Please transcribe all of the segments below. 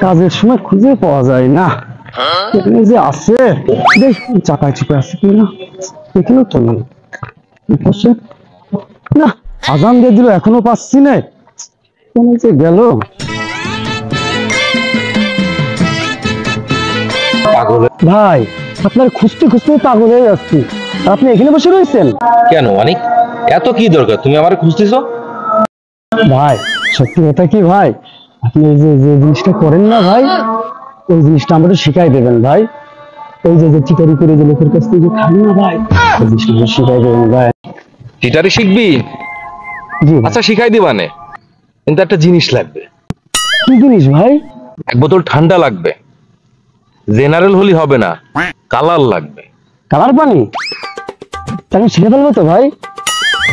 কাজের সময় খুঁজে পাওয়া যায় না, এখানে যে আছে বেশ চাপায় চুপে আছে কিনা, এখানেও তো নেই। না, আজান দিয়ে দিল এখনো পাচ্ছি না, কোন যে গেল। ভাই আপনার খুঁজতে খুঁজতে পাগল হয়ে যাচ্ছি, আপনি এখানে বসে রয়েছেন কেন মানিক? এত কি দরকার, তুমি আমার খুঁজতেছো? ভাই সত্যি কথা কি ভাই, আপনি এই যে যে জিনিসটা করেন না ভাই, ওই জিনিসটা আমাকে শিখাই দেবেন ভাই। এই যে চিটারি করে যে লোকের কাছ থেকে খান না ভাই, ওই জিনিসটা শিখাই দেবেন ভাই। চিটারি শিখবি? জি আচ্ছা শিখাই দিবানে, কিন্তু একটা জিনিস লাগবে। কি জিনিস ভাই? এক বোতল ঠান্ডা লাগবে, জেনারেল হলি হবে না, কালার লাগবে। কালার পানি? তাহলে শিখে ফেলবো তো ভাই?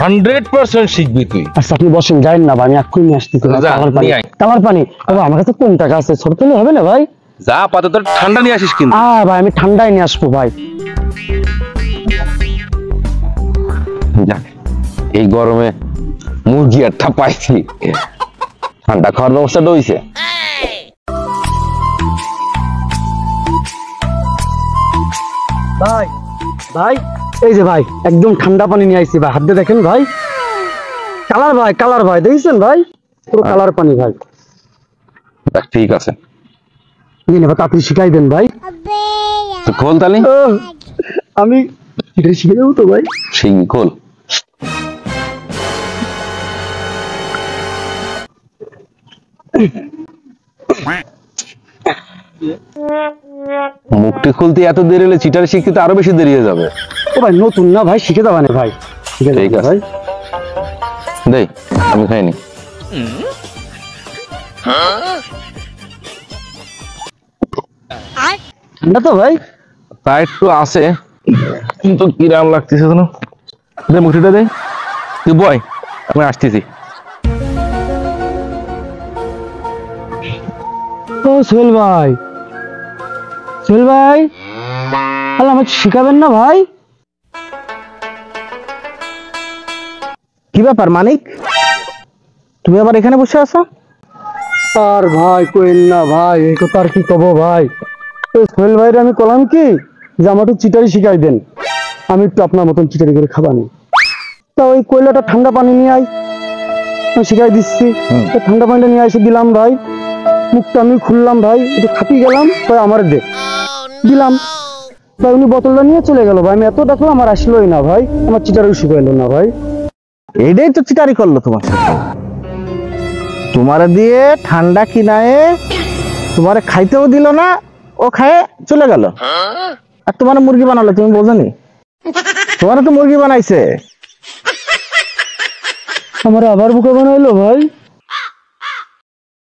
100% শিখবি তুই। আচ্ছা আপনি বসেন, যাইন না ভাই, আমি এক্ষুনি নিয়ে আসতেছি। কালার পানি বাবা আমার কাছে কোন টাকা আছে, ছোট পেলে হবে না ভাই? যা আপাতত ঠান্ডা নিয়ে আসিস কিন্তু। ভাই আমি ঠান্ডাই নিয়ে আসবো ভাই। যাক, এই গরমে মুরগি একটা পাইছি, ঠান্ডা খাওয়ার ব্যবস্থাটা হইছে। ভাই ভাই এই যে ভাই একদম ঠান্ডা পানি নিয়ে আইছি ভাই, হাত দিয়ে দেখেন ভাই, কালার ভাই, কালার ভাই দেখছেন ভাই, পুরো কালার পানি ভাই। ঠিক আছে, তাড়াতাড়ি শিখাই দেন ভাই। খোল তালি। আমি এটা শিখে দেবো তো ভাই? শিখবি, খোল। মুখটি খুলতে এত দেরি হলে চিটারি শিখতে আরো বেশি দেরি হয়ে যাবে। ও ভাই নতুন না ভাই, শিখে দেওয়া ভাই, শিখে ঠিক আছে ভাই। দেই, আমি খাইনি। ঠান্ডা তো ভাই? তা একটু আছে, কিন্তু কিরাম লাগতেছে যেন। দে মুঠিটা দে, তুই বয়, আমি আসতেছি। ও সোহেল ভাই, সোহেল ভাই তাহলে আমাকে শিখাবেন না ভাই? কি ব্যাপার মানিক, তুমি আবার এখানে বসে আছো? আর ভাই কইন না ভাই, এই কথা আর কি কব ভাই। সোহেল ভাইরে আমি কলাম কি যে আমার একটু চিটারি শিখাই দেন, আমি একটু আপনার মতন চিটারি করে খাবানি। তা ওই কয়লাটা ঠান্ডা পানি নিয়ে আই, আমি শিখাই দিচ্ছি। ঠান্ডা পানিটা নিয়ে এসে দিলাম ভাই, মুখটা আমি খুললাম ভাই, একটু খাপি গেলাম, তাই আমার দে দিলাম ভাই, উনি বোতলটা নিয়ে চলে গেল ভাই। আমি এত ডাকলো আমার আসলোই না ভাই, আমার চিটারি শিখাইলো না ভাই। এইটাই তো চিটারি করলো তোমার সাথে, তোমার দিয়ে ঠান্ডা কিনায়ে তোমার খাইতেও দিল না, ও খায় চলে গেল। আর তোমার মুরগি বানালো, তুমি বোঝনি? তোমার তো মুরগি বানাইছে। আমার আবার বোকা বানাইলো ভাই।